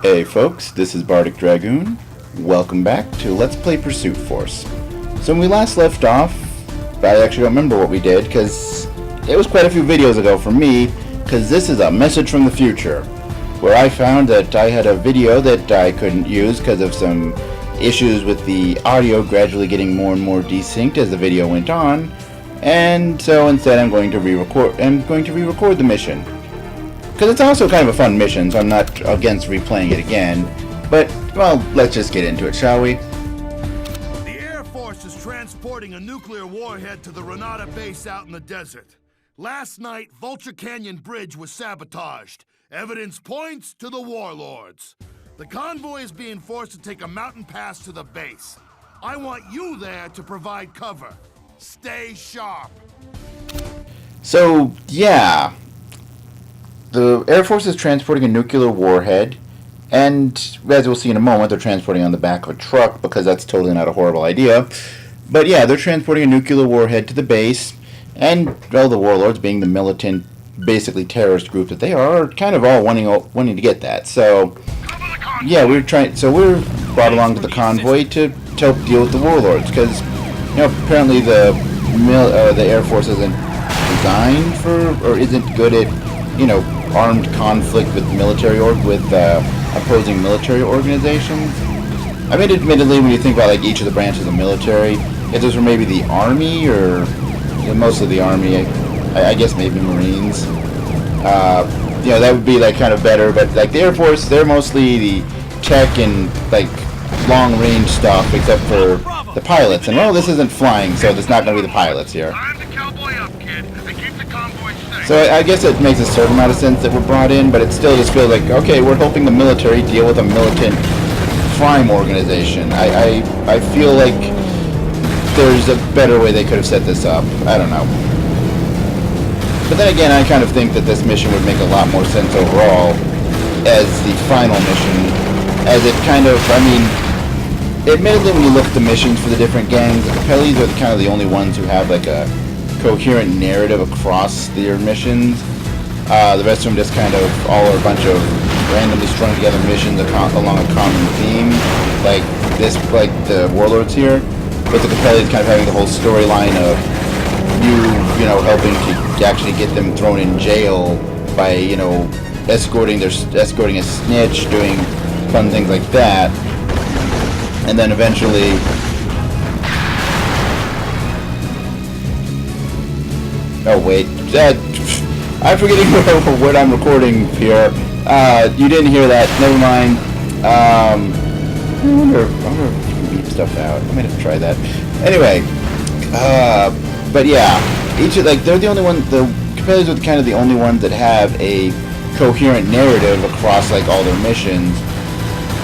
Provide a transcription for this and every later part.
Hey folks, this is Bardic Dragoon. Welcome back to Let's Play Pursuit Force. So when we last left off, I actually don't remember what we did, because it was quite a few videos ago for me, because this is a message from the future, where I found that I had a video that I couldn't use because of some issues with the audio gradually getting more and more desynced as the video went on, and so instead I'm going to re-record the mission. Because it's also kind of a fun mission, so I'm not against replaying it again. But, well, let's just get into it, shall we? The Air Force is transporting a nuclear warhead to the Renata base out in the desert. Last night, Vulture Canyon Bridge was sabotaged. Evidence points to the warlords. The convoy is being forced to take a mountain pass to the base. I want you there to provide cover. Stay sharp. So, yeah. The Air Force is transporting a nuclear warhead, and as we'll see in a moment, they're transporting on the back of a truck, because that's totally not a horrible idea. But yeah, they're transporting a nuclear warhead to the base, and, well, the warlords, being the militant, basically terrorist group that they are kind of all wanting to get that. So, yeah, we're brought along to the convoy to help deal with the warlords, because, you know, apparently the Air Force isn't designed for, or isn't good at, you know, armed conflict with opposing military organizations. I mean, admittedly, when you think about like each of the branches of the military, if those were maybe the Army or mostly the Army, I guess maybe Marines. You know, that would be like kind of better. But like the Air Force, they're mostly the tech and like long range stuff, except for the pilots. And well, this isn't flying, so it's not going to be the pilots here. So I guess it makes a certain amount of sense that we're brought in, but it still just feels like, okay, we're helping the military deal with a militant crime organization. I feel like there's a better way they could have set this up. I don't know. But then again, I kind of think that this mission would make a lot more sense overall as the final mission, as it kind of, I mean, admittedly when you look at the missions for the different gangs, the Capellis are kind of the only ones who have like a coherent narrative across their missions. The rest of them just kind of all are a bunch of randomly strung together missions along a common theme, like the warlords here. But the Capellis kind of having the whole storyline of you know, helping to actually get them thrown in jail by, you know, escorting a snitch, doing fun things like that, and then eventually. Oh wait, I'm forgetting what I'm recording here. You didn't hear that. Never mind. I wonder if you can beep stuff out. I might have to try that. Anyway, but yeah, they're the only one. The Capellis are kind of the only ones that have a coherent narrative across like all their missions.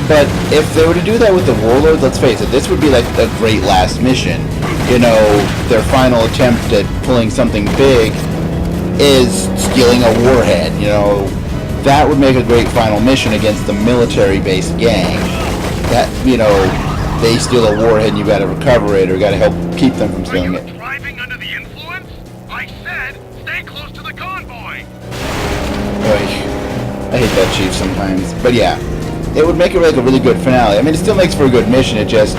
But if they were to do that with the warlords, let's face it, this would be like a great last mission. You know, their final attempt at pulling something big is stealing a warhead. You know, that would make a great final mission against the military-based gang. That, you know, they steal a warhead and you gotta recover it, or gotta help keep them from stealing it. Driving under the influence? I said, stay close to the convoy. I hate that chief sometimes, but yeah. It would make it like a really good finale. I mean, it still makes for a good mission. It just,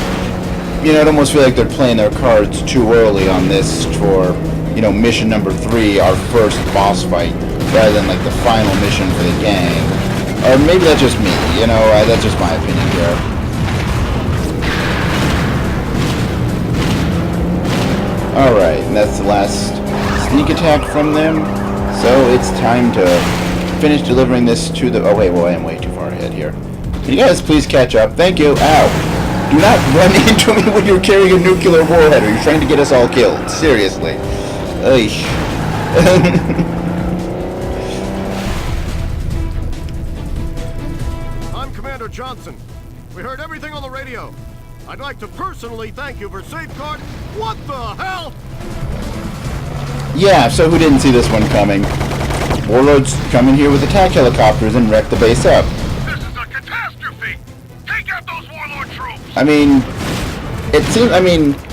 you know, it almost feel like they're playing their cards too early on this for, you know, mission number 3, our first boss fight, rather than like the final mission for the gang. Or maybe that's just me, you know, that's just my opinion here. Alright, and that's the last sneak attack from them. So it's time to finish delivering this to the... Oh wait, well I am way too far ahead here. Can you guys please catch up? Thank you. Ow. Do not run into me when you're carrying a nuclear warhead, or you're trying to get us all killed. Seriously. I'm Commander Johnson. We heard everything on the radio. I'd like to personally thank you for safeguarding... What the hell? Yeah, so who didn't see this one coming? Warlords come in here with attack helicopters and wreck the base up. This is a catastrophe! Take out those warlord troops! I mean,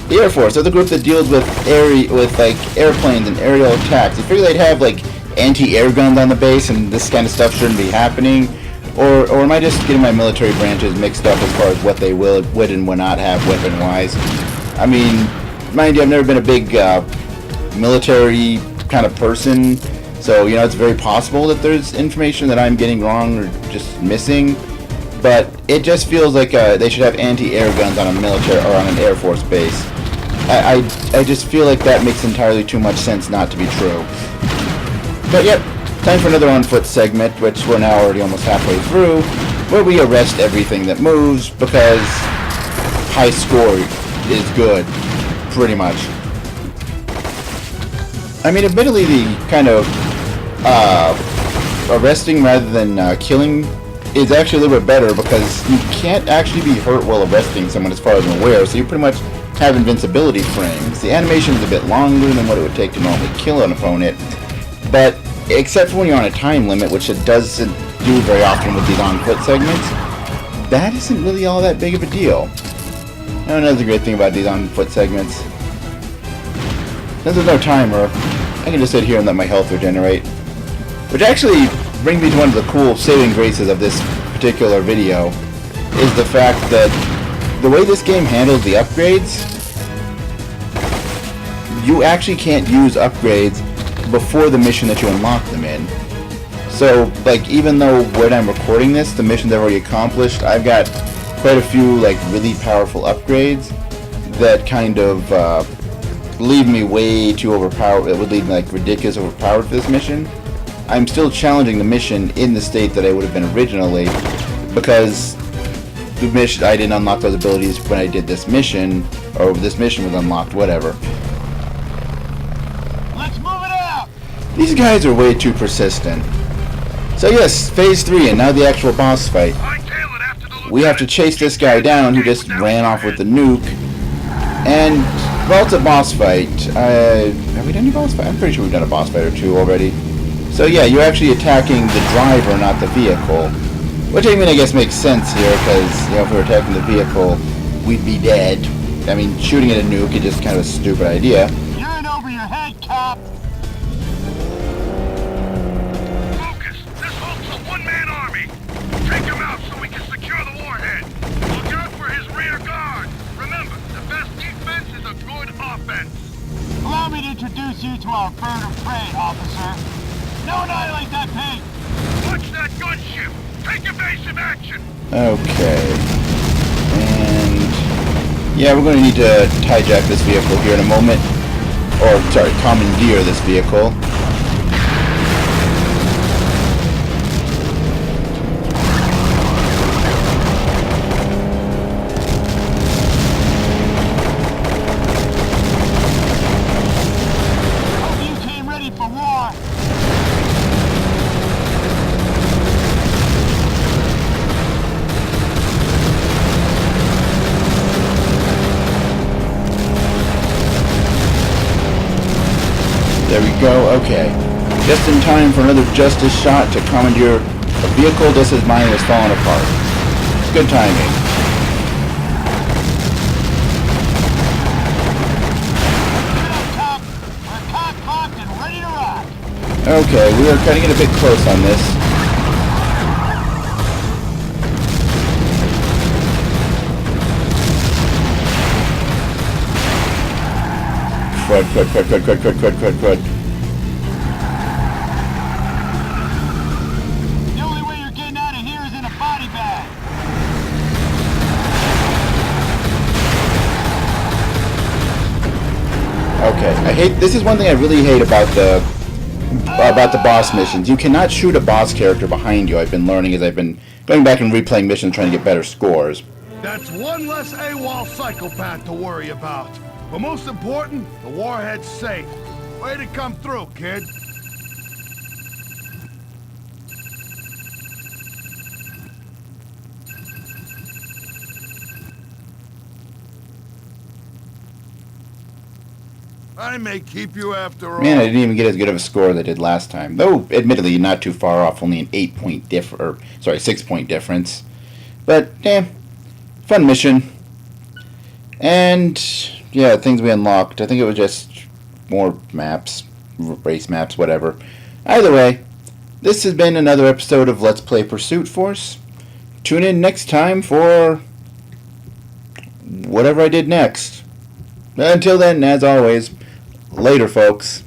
the Air Force, they're the group that deals with airplanes and aerial attacks. You figure they'd have like anti-air guns on the base, and this kind of stuff shouldn't be happening. Or am I just getting my military branches mixed up as far as what they would and would not have weapon-wise? I mean, mind you, I've never been a big military kind of person, so, you know, it's very possible that there's information that I'm getting wrong or just missing, but it just feels like they should have anti-air guns on a military or on an Air Force base. I just feel like that makes entirely too much sense not to be true. But yep, time for another on-foot segment, which we're now already almost halfway through, where we arrest everything that moves because high score is good, pretty much. I mean, admittedly, the kind of arresting rather than killing is actually a little bit better because you can't actually be hurt while arresting someone as far as I'm aware, so you pretty much have invincibility frames. The animation is a bit longer than what it would take to normally kill an opponent, but except for when you're on a time limit, which it doesn't do very often with these on-foot segments, that isn't really all that big of a deal. Now, another great thing about these on-foot segments, since there's no timer, I can just sit here and let my health regenerate. Which actually brings me to one of the cool saving graces of this particular video, is the fact that the way this game handles the upgrades, you actually can't use upgrades before the mission that you unlock them in. So, like, even though when I'm recording this, the mission's already accomplished, I've got quite a few, like, really powerful upgrades that kind of leave me way too overpowered. It would leave me, like, ridiculous overpowered for this mission. I'm still challenging the mission in the state that I would have been originally, because the mission, I didn't unlock those abilities when I did this mission, or this mission was unlocked, whatever. Let's move it out! These guys are way too persistent. So yes, phase 3, and now the actual boss fight. We have to chase this guy down who just ran off with the nuke, and, well, it's a boss fight. Have we done a boss fight? I'm pretty sure we've done a boss fight or two already. So yeah, you're actually attacking the driver, not the vehicle. Which, I mean, I guess makes sense here, because, you know, if we were attacking the vehicle, we'd be dead. I mean, shooting at a nuke is just kind of a stupid idea. You're in over your head, cop! Focus! This Hulk's a one-man army! Take him out so we can secure the warhead! Look out for his rear guard! Remember, the best defense is a good offense! Allow me to introduce you to our bird of prey, officer. No annihilate that pig! Watch that gunship! Take evasive action! Okay. And yeah, we're going to need to hijack this vehicle here in a moment. Or, sorry, commandeer this vehicle. Hope you came ready for war! There we go, okay. Just in time for another justice shot to commandeer a vehicle just as mine was falling apart. Good timing. Cop! We're cock-locked and ready to rock! Okay, we are cutting it a bit close on this. Crud. The only way you're getting out of here is in a body bag! Okay, this is one thing I really hate about the boss missions. You cannot shoot a boss character behind you, I've been learning as I've been going back and replaying missions trying to get better scores. That's one less AWOL psychopath to worry about. But most important, the warhead's safe. Way to come through, kid. I may keep you after all. Man, I didn't even get as good of a score as I did last time. Though, admittedly, not too far off, only an 6-point difference. But, fun mission. And, yeah, things we unlocked. I think it was just more maps, race maps, whatever. Either way, This has been another episode of Let's Play Pursuit Force. Tune in next time for whatever I did next. Until then, as always, later, folks.